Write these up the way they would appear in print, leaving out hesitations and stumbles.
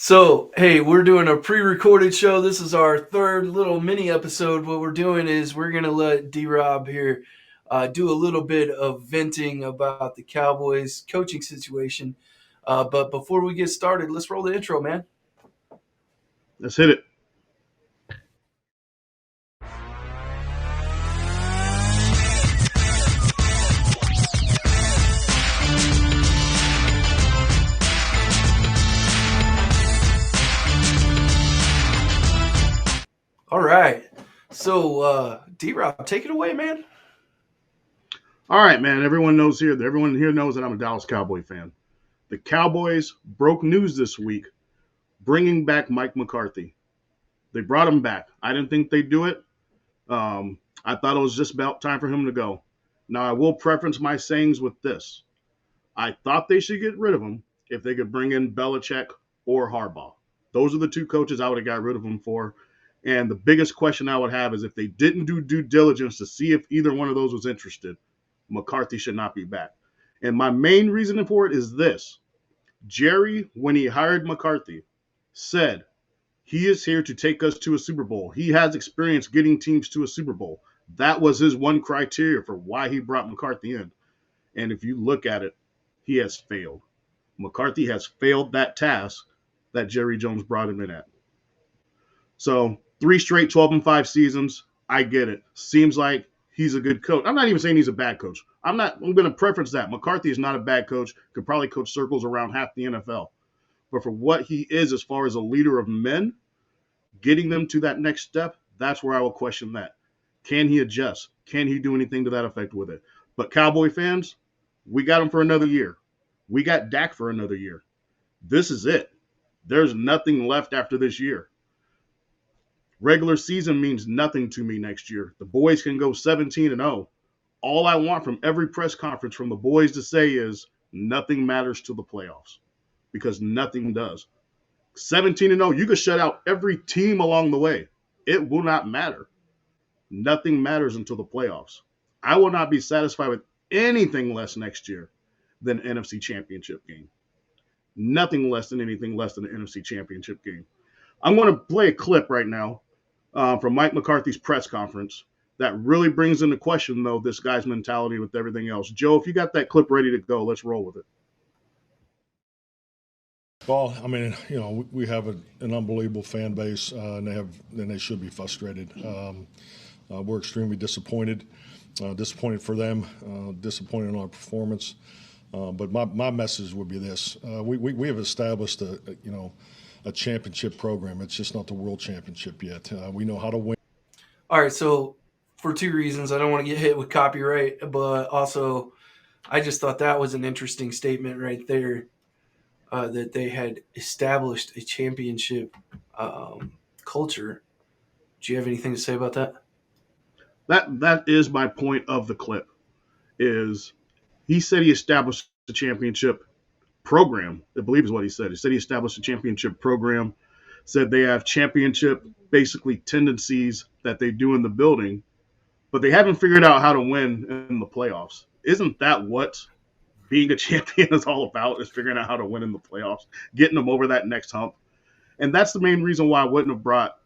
So, hey, we're doing a pre recorded show. This is our third little mini episode. What we're doing is we're going to let DRob here do a little bit of venting about the Cowboys coaching situation. But before we get started, let's roll the intro, man. Let's hit it. All right. So, DRob, take it away, man. All right, man. Everyone here knows that I'm a Dallas Cowboy fan. The Cowboys broke news this week, bringing back Mike McCarthy. They brought him back. I didn't think they'd do it. I thought it was just about time for him to go. Now, I will preference my sayings with this. I thought they should get rid of him if they could bring in Belichick or Harbaugh. Those are the two coaches I would have got rid of him for. And the biggest question I would have is if they didn't do due diligence to see if either one of those was interested, McCarthy should not be back. And my main reasoning for it is this. Jerry, when he hired McCarthy, said he is here to take us to a Super Bowl. He has experience getting teams to a Super Bowl. That was his one criteria for why he brought McCarthy in. And if you look at it, he has failed. McCarthy has failed that task that Jerry Jones brought him in at. So 3 straight 12-5 seasons. I get it. Seems like he's a good coach. I'm not even saying he's a bad coach. I'm going to preference that. McCarthy is not a bad coach. Could probably coach circles around half the NFL. But for what he is as far as a leader of men, getting them to that next step, that's where I will question that. Can he adjust? Can he do anything to that effect with it? But Cowboy fans, we got him for another year. We got Dak for another year. This is it. There's nothing left after this year. Regular season means nothing to me next year. The boys can go 17-0. All I want from every press conference from the boys to say is nothing matters to the playoffs because nothing does. 17-0, you could shut out every team along the way. It will not matter. Nothing matters until the playoffs. I will not be satisfied with anything less next year than an NFC Championship game. Nothing less than anything less than an NFC Championship game. I'm going to play a clip right now from Mike McCarthy's press conference that really brings into question, though, this guy's mentality with everything else. Joe, if you got that clip ready to go, let's roll with it. Well, I mean, we have an unbelievable fan base, and they should be frustrated. We're extremely disappointed for them, disappointed in our performance. But my message would be this: we have established a championship program. It's just not the world championship yet. We know how to win. All right. So, for two reasons, I don't want to get hit with copyright, but also I just thought that was an interesting statement right there. That they had established a championship culture. Do you have anything to say about that? That is my point of the clip. Is he said he established a championship program? I believe is what he said. He said he established a championship program. Said they have championship basically tendencies that they do in the building, but they haven't figured out how to win in the playoffs. Isn't that what being a champion is all about, is figuring out how to win in the playoffs, getting them over that next hump? And that's the main reason why I wouldn't have brought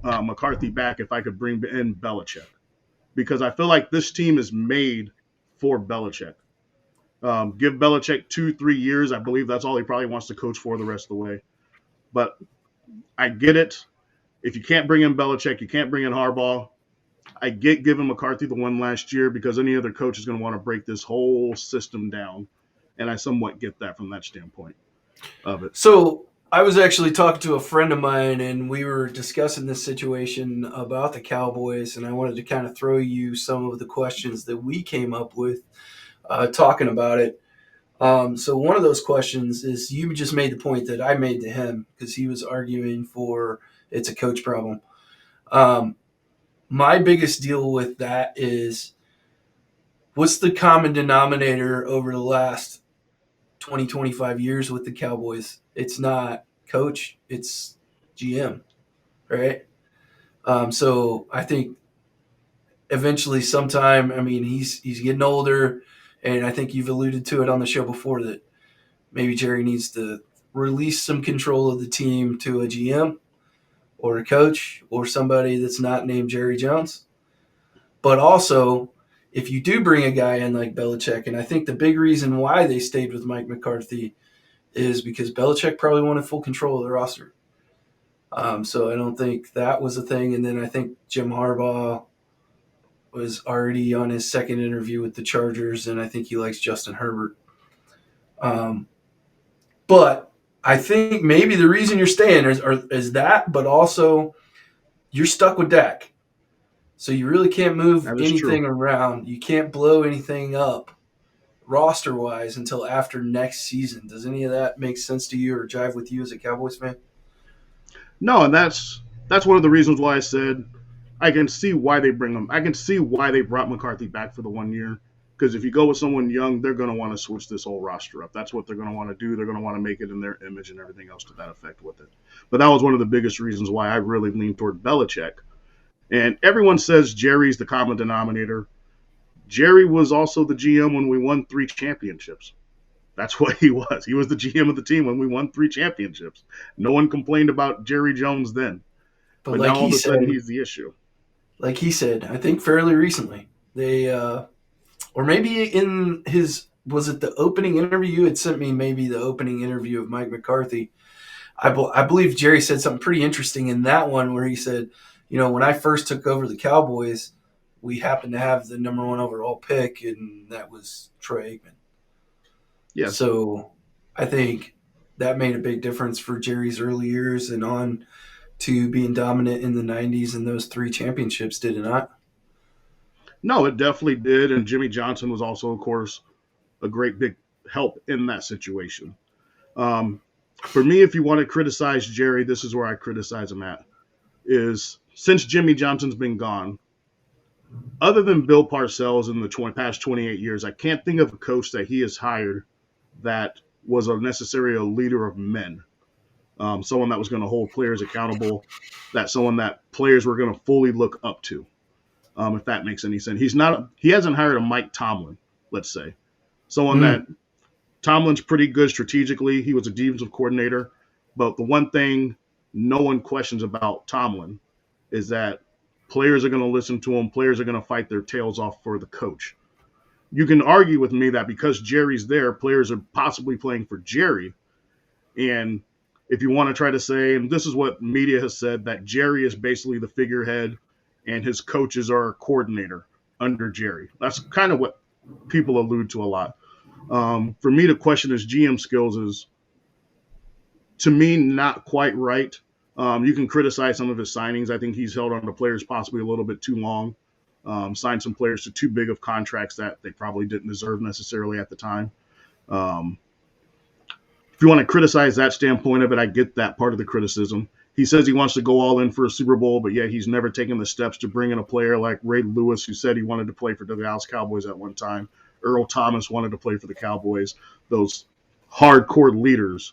McCarthy back if I could bring in Belichick, because I feel like this team is made for Belichick. Give Belichick 2-3 years. I believe that's all he probably wants to coach for the rest of the way. But I get it. If you can't bring in Belichick, you can't bring in Harbaugh. I get giving McCarthy the one last year because any other coach is going to want to break this whole system down. And I somewhat get that from that standpoint of it. So I was actually talking to a friend of mine, and we were discussing this situation about the Cowboys, and I wanted to kind of throw you some of the questions that we came up with talking about it. So one of those questions is, you just made the point that I made to him because he was arguing for it's a coach problem. My biggest deal with that is, what's the common denominator over the last 20, 25 years with the Cowboys? It's not coach, it's GM, right? So I think eventually sometime, I mean, he's getting older, and I think you've alluded to it on the show before that maybe Jerry needs to release some control of the team to a GM or a coach or somebody that's not named Jerry Jones. But also, if you do bring a guy in like Belichick, and I think the big reason why they stayed with Mike McCarthy is because Belichick probably wanted full control of the roster. So I don't think that was a thing. And then I think Jim Harbaugh was already on his second interview with the Chargers, and I think he likes Justin Herbert. Um, but I think maybe the reason you're staying is that, but also you're stuck with Dak. So you really can't move That is anything true. around. You can't blow anything up roster wise until after next season. Does any of that make sense to you or jive with you as a Cowboys fan? No, and that's one of the reasons why I said I can see why they bring him. I can see why they brought McCarthy back for the 1 year. Because if you go with someone young, they're going to want to switch this whole roster up. That's what they're going to want to do. They're going to want to make it in their image and everything else to that effect with it. But that was one of the biggest reasons why I really leaned toward Belichick. And everyone says Jerry's the common denominator. Jerry was also the GM when we won 3 championships. That's what he was. He was the GM of the team when we won 3 championships. No one complained about Jerry Jones then. But But now all of a sudden he's the issue. like he said, I think fairly recently, they or maybe in his was it the opening interview you had sent me? Maybe the opening interview of Mike McCarthy. I believe Jerry said something pretty interesting in that one where he said, when I first took over the Cowboys, we happened to have the number one overall pick, and that was Troy Aikman. Yes. So I think that made a big difference for Jerry's early years and on to being dominant in the 90s and those 3 championships, did it not? No, it definitely did. And Jimmy Johnson was also, of course, a great big help in that situation. For me, if you want to criticize Jerry, this is where I criticize him at, is since Jimmy Johnson's been gone, other than Bill Parcells in the past 28 years, I can't think of a coach that he has hired that was necessarily a leader of men. Someone that was going to hold players accountable, someone that players were going to fully look up to, if that makes any sense. He hasn't hired a Mike Tomlin, let's say. Someone that Tomlin's pretty good strategically. He was a defensive coordinator. But the one thing no one questions about Tomlin is that players are going to listen to him. Players are going to fight their tails off for the coach. You can argue with me that because Jerry's there, players are possibly playing for Jerry. And if you want to try to say, and this is what media has said, that Jerry is basically the figurehead and his coaches are a coordinator under Jerry. That's kind of what people allude to a lot. For me to question his GM skills is, to me, not quite right. You can criticize some of his signings. I think he's held on to players possibly a little bit too long. Signed some players to too big of contracts that they probably didn't deserve necessarily at the time. If you want to criticize that standpoint of it, I get that part of the criticism. He says he wants to go all in for a Super Bowl, but yet he's never taken the steps to bring in a player like Ray Lewis, who said he wanted to play for the Dallas Cowboys at one time. Earl Thomas wanted to play for the Cowboys. Those hardcore leaders,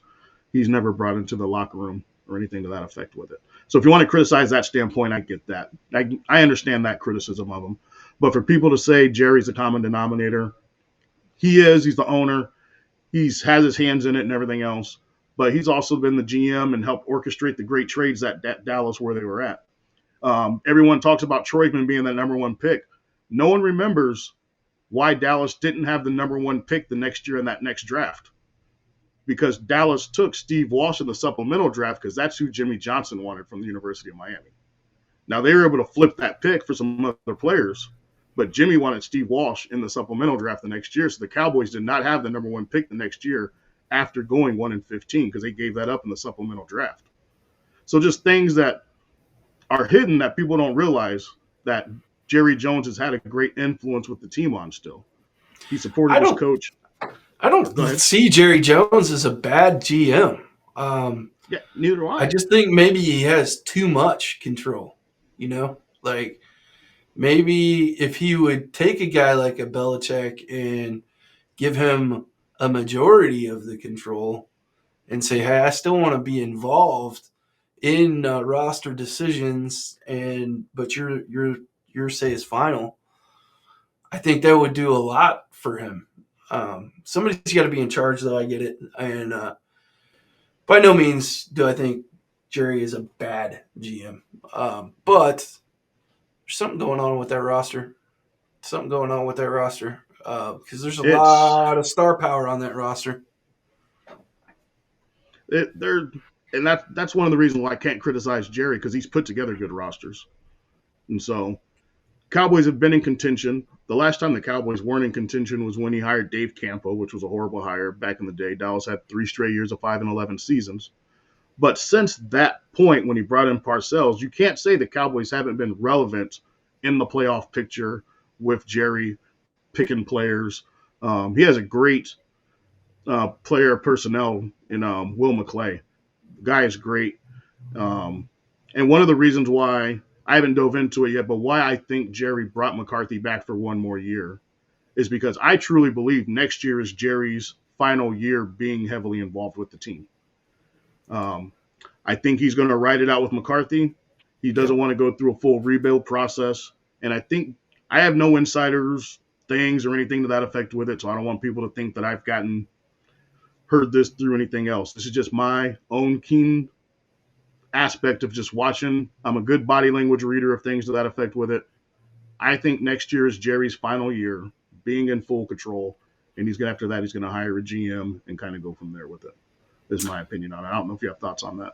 he's never brought into the locker room or anything to that effect with it. So if you want to criticize that standpoint, I get that. I understand that criticism of him. But for people to say Jerry's a common denominator, he's the owner. He's has his hands in it and everything else. But he's also been the GM and helped orchestrate the great trades at Dallas where they were at. Everyone talks about Troy Aikman being that number one pick. No one remembers why Dallas didn't have the number one pick the next year in that next draft. Because Dallas took Steve Walsh in the supplemental draft because that's who Jimmy Johnson wanted from the University of Miami. Now, they were able to flip that pick for some other players, but Jimmy wanted Steve Walsh in the supplemental draft the next year, so the Cowboys did not have the number one pick the next year after going 1-15 because they gave that up in the supplemental draft. So just things that are hidden that people don't realize that Jerry Jones has had a great influence with the team on still. He supported his coach. I don't see Jerry Jones as a bad GM. Yeah, neither do I. I just think maybe he has too much control. Like maybe if he would take a guy like a Belichick and give him a majority of the control and say, hey, I still want to be involved in roster decisions, but your say is final. I think that would do a lot for him. Somebody's got to be in charge, though. I get it, and by no means do I think Jerry is a bad GM, but there's something going on with that roster. Something going on with that roster because there's a It's lot of star power on that roster. they're and that's one of the reasons why I can't criticize Jerry, because he's put together good rosters. And so Cowboys have been in contention. The last time the Cowboys weren't in contention was when he hired Dave Campo, which was a horrible hire back in the day. Dallas had 3 straight years of 5-11 seasons. But since that point, when he brought in Parcells, you can't say the Cowboys haven't been relevant in the playoff picture with Jerry picking players. He has a great player personnel in Will McClay. The guy is great. Um, and one of the reasons why I haven't dove into it yet, but why I think Jerry brought McCarthy back for one more year is because I truly believe next year is Jerry's final year being heavily involved with the team. Um, I think he's going to ride it out with McCarthy. He doesn't want to go through a full rebuild process. And I think I have no insiders things or anything to that effect with it. So I don't want people to think that I've heard this through anything else. This is just my own keen aspect of just watching. I'm a good body language reader of things to that effect with it. I think next year is Jerry's final year being in full control. And after that, he's going to hire a GM and kind of go from there with it, is my opinion on it. I don't know if you have thoughts on that.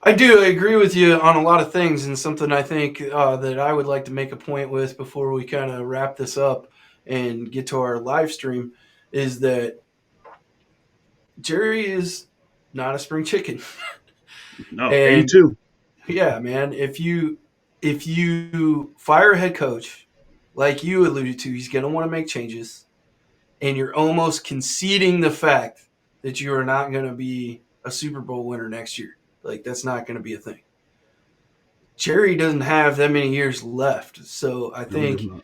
I do. I agree with you on a lot of things, and something I think that I would like to make a point with before we kind of wrap this up and get to our live stream is that Jerry is not a spring chicken. No, And 82. yeah, man, if you fire a head coach, like you alluded to, he's going to want to make changes, and you're almost conceding the fact that you are not going to be a Super Bowl winner next year. Like, that's not going to be a thing. Jerry doesn't have that many years left, so I No, he does think not.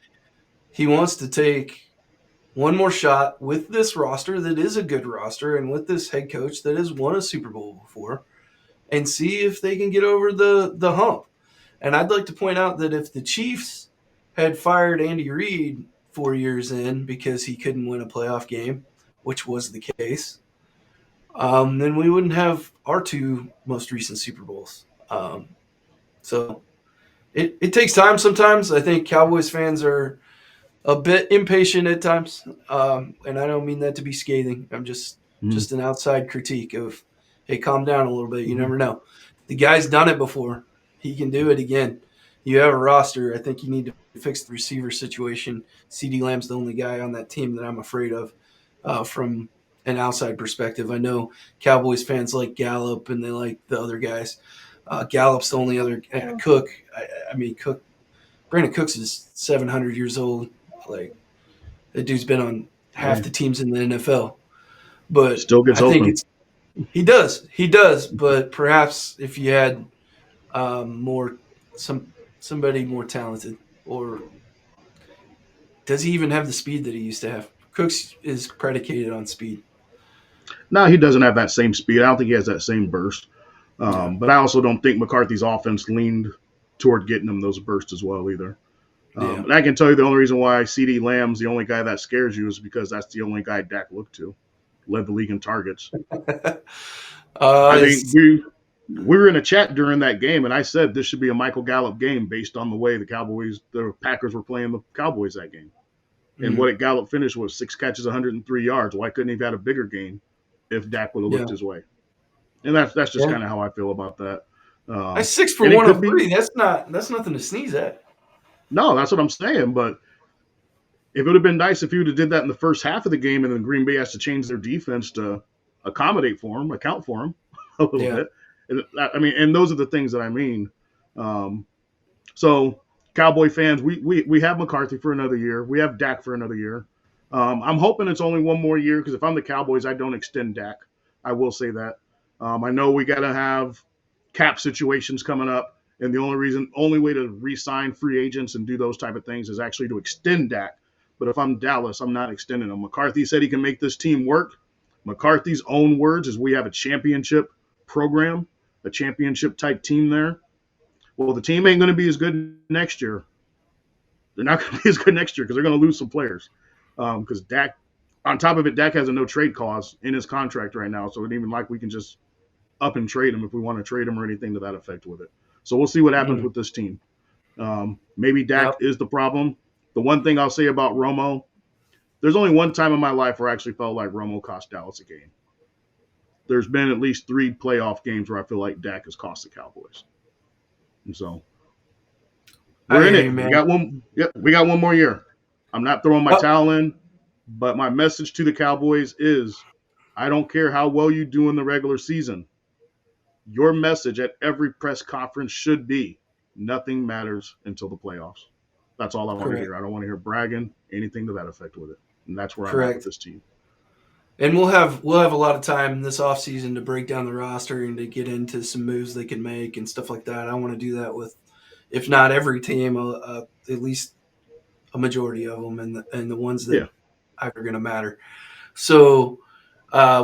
he wants to take one more shot with this roster that is a good roster and with this head coach that has won a Super Bowl before and see if they can get over the hump. And I'd like to point out that if the Chiefs had fired Andy Reid 4 years in because he couldn't win a playoff game, which was the case, then we wouldn't have our 2 most recent Super Bowls. So it takes time sometimes. I think Cowboys fans are a bit impatient at times, and I don't mean that to be scathing. I'm just an outside critique of, hey, calm down a little bit. You Mm-hmm. never know. The guy's done it before. He can do it again. You have a roster. I think you need to fix the receiver situation. CeeDee Lamb's the only guy on that team that I'm afraid of from an outside perspective. I know Cowboys fans like Gallup and they like the other guys. Gallup's the only other Cook. I mean, Brandon Cooks is 700 years old. Like, that dude's been on half Hey, the teams in the NFL. But still gets I think open. he does. But perhaps if you had more somebody more talented, or does he even have the speed that he used to have? Cooks is predicated on speed. No, he doesn't have that same speed. I don't think he has that same burst. Yeah, But I also don't think McCarthy's offense leaned toward getting him those bursts as well either. yeah. And I can tell you the only reason why CeeDee Lamb's the only guy that scares you is because that's the only guy Dak looked to. Led the league in targets. I think It's, we were in a chat during that game, and I said this should be a Michael Gallup game based on the way the Packers were playing the Cowboys that game. And mm, what Gallup finished was 6 catches, 103 yards. Why couldn't he have had a bigger game if Dak would have yeah, looked his way? And that's just yeah. kind of how I feel about that. That's 6 for And it could be 103. That's nothing to sneeze at. no, that's what I'm saying. But it would have been nice if he would have did that in the first half of the game, and then Green Bay has to change their defense to account for him a little Yeah, bit. And and those are the things that I mean. Um, so, Cowboy fans, we have McCarthy for another year. We have Dak for another year. I'm hoping it's only one more year because if I'm the Cowboys, I don't extend Dak. I will say that. I know we got to have cap situations coming up, and the only way to re-sign free agents and do those type of things is actually to extend Dak. But if I'm Dallas, I'm not extending him. McCarthy said he can make this team work. McCarthy's own words is we have a championship program, a championship type team there. Well, the team ain't going to be as good next year. They're not going to be as good next year because they're going to lose some players. Because Dak, on top of it, Dak has a no trade clause in his contract right now, so it ain't even like we can just up and trade him if we want to trade him or anything to that effect with it. So we'll see what happens with this team. Maybe Dak Yep. is the problem. The one thing I'll say about Romo, there's only one time in my life where I actually felt like Romo cost Dallas a game. There's been at least 3 playoff games where I feel like Dak has cost the Cowboys. And so I we're in hear it. you, man. We got one. Yep, we got one more year. I'm not throwing my Oh, towel in, but my message to the Cowboys is, I don't care how well you do in the regular season. Your message at every press conference should be, nothing matters until the playoffs. That's all I want to correct. hear. I don't want to hear bragging, anything to that effect with it. And that's where I'm at with Correct. this team. And we'll have a lot of time this offseason to break down the roster and to get into some moves they can make and stuff like that. I want to do that with, if not every team, at least a majority of them, and the ones that Yeah. are going to matter. So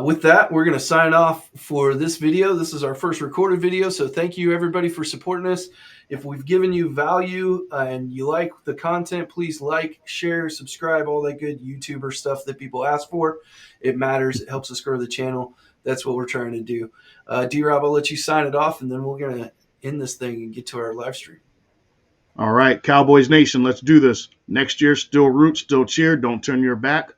with that, we're going to sign off for this video. This is our first recorded video, so thank you everybody for supporting us. If we've given you value and you like the content, please like, share, subscribe, all that good YouTuber stuff that people ask for. It matters. It helps us grow the channel. That's what we're trying to do. DRob, I'll let you sign it off, and then we're going to end this thing and get to our live stream. All right, Cowboys Nation, let's do this. Next year, still root, still cheer. Don't turn your back.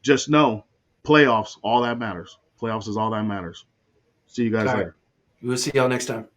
Just know, playoffs, all that matters. Playoffs is all that matters. See you guys All right. later. We'll see y'all next time.